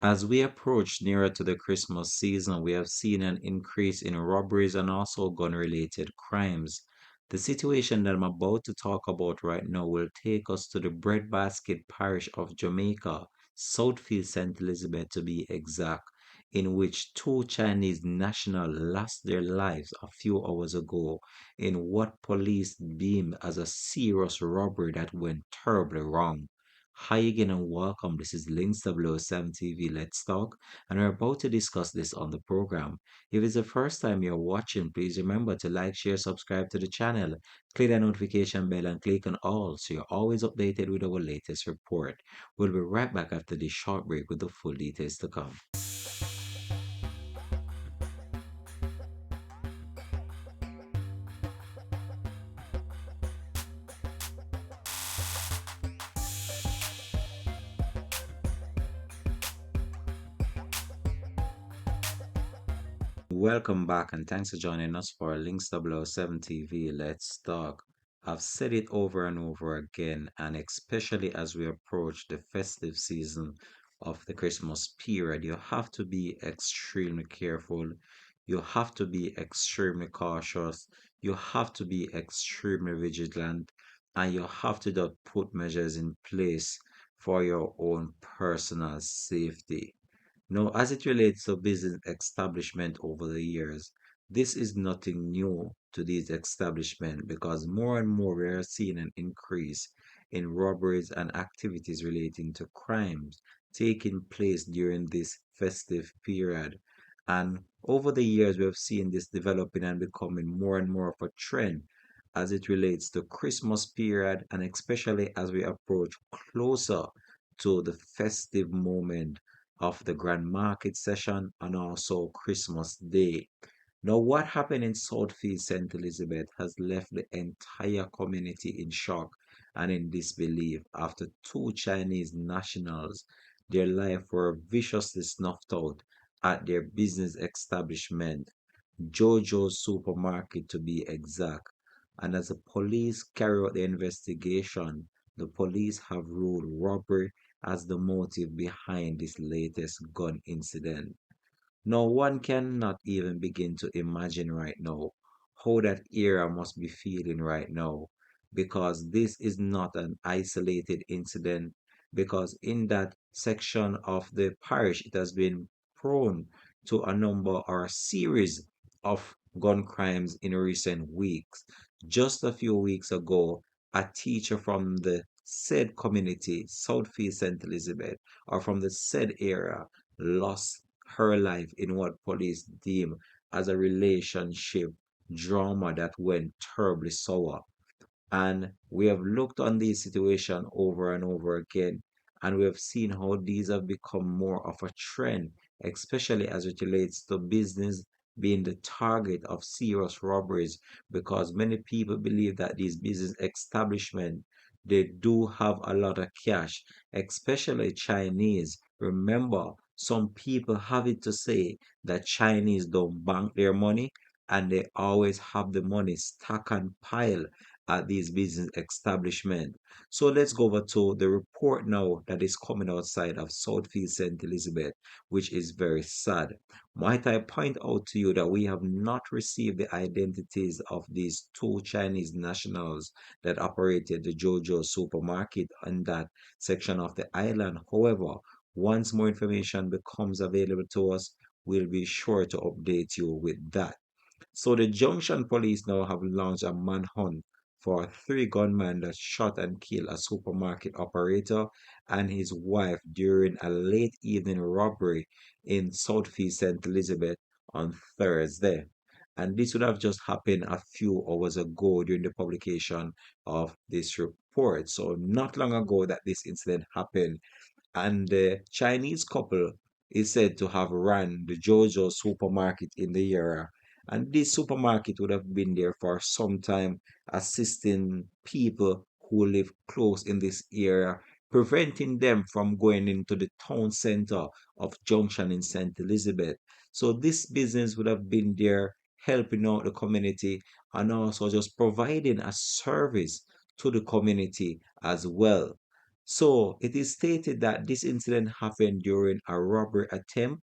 As we approach nearer to the Christmas season, we have seen an increase in robberies and also gun related crimes. The situation that I'm about to talk about right now will take us to the breadbasket parish of Jamaica, Southfield St. Elizabeth to be exact, in which two Chinese nationals lost their lives a few hours ago in what police deemed as a serious robbery that went terribly wrong. Hi again and welcome. This is Links Tw0 TV Let's Talk, and we're about to discuss this on the program. If it's the first time you're watching, please remember to like, share, subscribe to the channel, click the notification bell, and click on all so you're always updated with our latest report. We'll be right back after this short break with the full details to come. Welcome back and thanks for joining us for Links 007 TV Let's Talk. I've said it over and over again, and especially as we approach the festive season of the Christmas period, you have to be extremely careful. You have to be extremely cautious. You have to be extremely vigilant, and you have to just put measures in place for your own personal safety. Now, as it relates to business establishment over the years, this is nothing new to these establishments because more and more we are seeing an increase in robberies and activities relating to crimes taking place during this festive period. And over the years, we have seen this developing and becoming more and more of a trend as it relates to Christmas period and especially as we approach closer to the festive moment of the Grand Market session and also Christmas Day. Now, what happened in Southfield St. Elizabeth has left the entire community in shock and in disbelief after two Chinese nationals, their life were viciously snuffed out at their business establishment, Jojo supermarket to be exact. And as the police carry out the investigation, the police have ruled robbery as the motive behind this latest gun incident. No one cannot even begin to imagine right now how that era must be feeling right now because this is not an isolated incident because in that section of the parish it has been prone to a number or a series of gun crimes in recent weeks. Just a few weeks ago, a teacher from the said community, Southfield St. Elizabeth, or from the said area, lost her life in what police deem as a relationship drama that went terribly sour. And we have looked on these situations over and over again, and we have seen how these have become more of a trend, especially as it relates to business being the target of serious robberies, because many people believe that these business establishments they do have a lot of cash, especially Chinese. Remember, some people have it to say that Chinese don't bank their money and they always have the money stack and pile at these business establishments. So let's go over to the report now that is coming outside of Southfield St. Elizabeth, which is very sad. Might I point out to you that we have not received the identities of these two Chinese nationals that operated the Jojo supermarket in that section of the island. However, once more information becomes available to us, we'll be sure to update you with that. So the Junction police now have launched a manhunt for three gunmen that shot and killed a supermarket operator and his wife during a late evening robbery in Southeast St. Elizabeth on Thursday. And this would have just happened a few hours ago during the publication of this report. So not long ago that this incident happened and the Chinese couple is said to have run the Jojo supermarket in the area. And this supermarket would have been there for some time, assisting people who live close in this area, preventing them from going into the town center of Junction in St. Elizabeth. So this business would have been there helping out the community and also just providing a service to the community as well. So it is stated that this incident happened during a robbery attempt.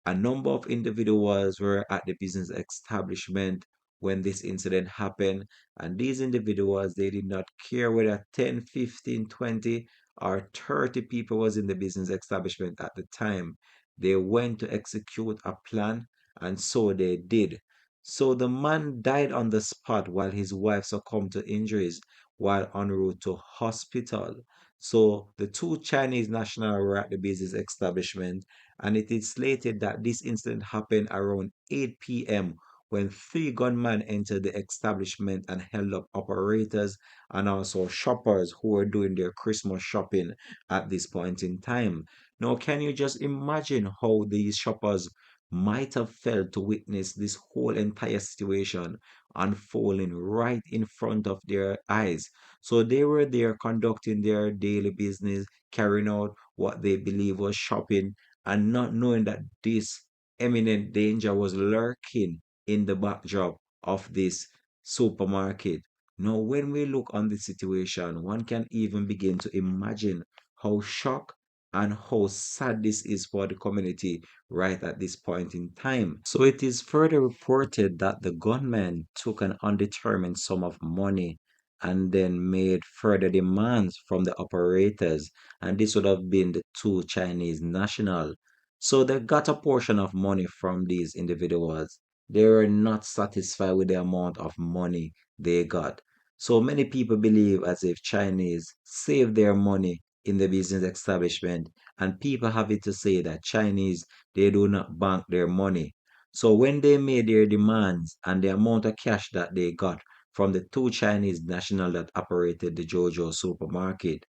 A number of individuals were at the business establishment when this incident happened, and these individuals, they did not care whether 10, 15, 20, or 30 people was in the business establishment at the time. They went to execute a plan, and so they did. So the man died on the spot while his wife succumbed to injuries while en route to hospital. So the two Chinese nationals were at the business establishment, and it is slated that this incident happened around 8 p.m. when three gunmen entered the establishment and held up operators and also shoppers who were doing their Christmas shopping at this point in time. Now, can you just imagine how these shoppers might have felt to witness this whole entire situation unfolding right in front of their eyes? So they were there conducting their daily business, carrying out what they believe was shopping, and not knowing that this imminent danger was lurking in the backdrop of this supermarket. Now, when we look on the situation, one can even begin to imagine how shocked and how sad this is for the community right at this point in time. So it is further reported that the gunman took an undetermined sum of money and then made further demands from the operators, and this would have been the two Chinese national. So they got a portion of money from these individuals. They were not satisfied with the amount of money they got. So many people believe as if Chinese save their money in the business establishment, and people have it to say that Chinese, they do not bank their money. So when they made their demands and the amount of cash that they got from the two Chinese national that operated the Jojo supermarket,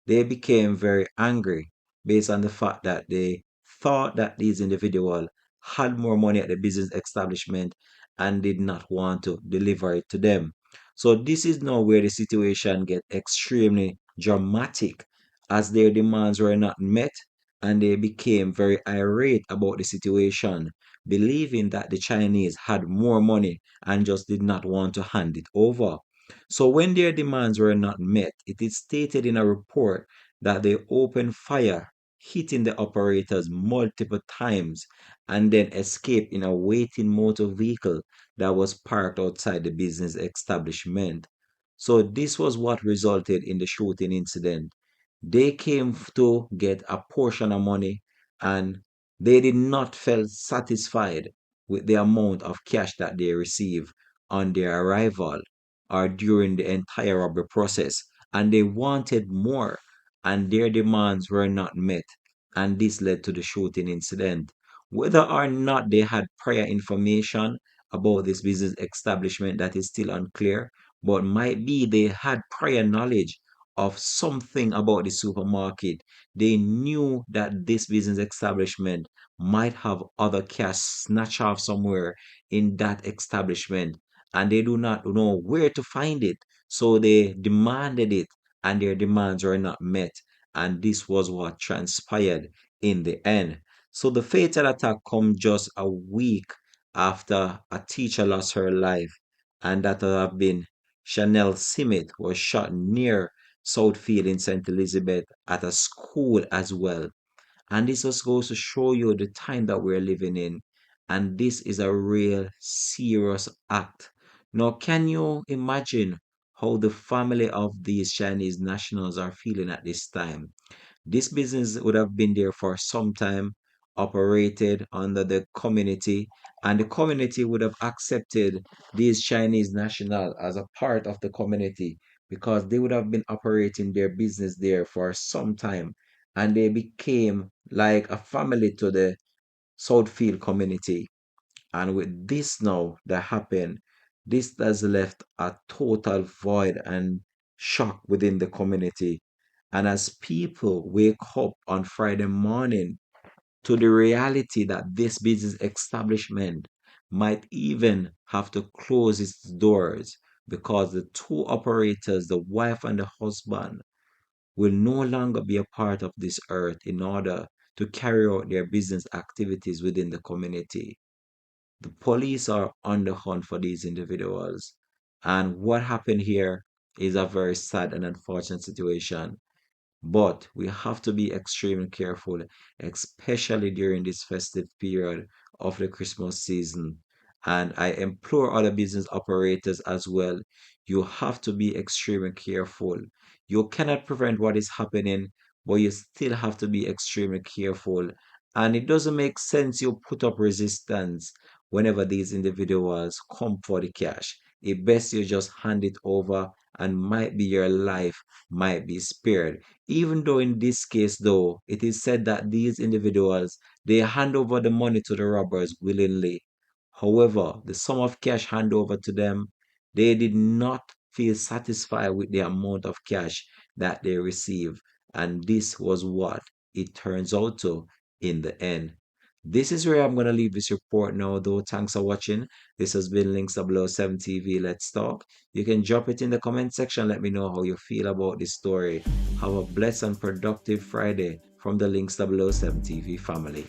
they became very angry based on the fact that they thought that these individuals had more money at the business establishment and did not want to deliver it to them. So this is now where the situation get extremely dramatic as their demands were not met, and they became very irate about the situation, believing that the Chinese had more money and just did not want to hand it over. So when their demands were not met, it is stated in a report that they opened fire, hitting the operators multiple times, and then escaped in a waiting motor vehicle that was parked outside the business establishment. So this was what resulted in the shooting incident. They came to get a portion of money, and they did not feel satisfied with the amount of cash that they received on their arrival or during the entire robbery process, and they wanted more, and their demands were not met, and this led to the shooting incident. Whether or not they had prior information about this business establishment, that is still unclear, but might be they had prior knowledge of something about the supermarket. They knew that this business establishment might have other cash snatched off somewhere in that establishment, and they do not know where to find it. So they demanded it, and their demands were not met. And this was what transpired in the end. So the fatal attack come just a week after a teacher lost her life, and that would have been Chanel Simmet was shot near Southfield in St. Elizabeth at a school as well. And this just goes to show you the time that we're living in. And this is a real serious act. Now, can you imagine how the family of these Chinese nationals are feeling at this time? This business would have been there for some time, operated under the community, and the community would have accepted these Chinese nationals as a part of the community because they would have been operating their business there for some time, and they became like a family to the Southfield community. And with this now that happened, this has left a total void and shock within the community. And as people wake up on Friday morning to the reality that this business establishment might even have to close its doors because the two operators, the wife and the husband, will no longer be a part of this earth in order to carry out their business activities within the community. The police are on the hunt for these individuals. And what happened here is a very sad and unfortunate situation. But we have to be extremely careful, especially during this festive period of the Christmas season. And I implore other business operators as well. You have to be extremely careful. You cannot prevent what is happening, but you still have to be extremely careful. And it doesn't make sense you put up resistance whenever these individuals come for the cash. It best you just hand it over and might be your life might be spared. Even though in this case, though, it is said that these individuals they hand over the money to the robbers willingly. However, the sum of cash hand over to them, they did not feel satisfied with the amount of cash that they received. And this was what it turns out to in the end. This is where I'm going to leave this report now, though. Thanks for watching. This has been Links 007 TV. Let's talk. You can drop it in the comment section. Let me know how you feel about this story. Have a blessed and productive Friday from the Links 007 TV family.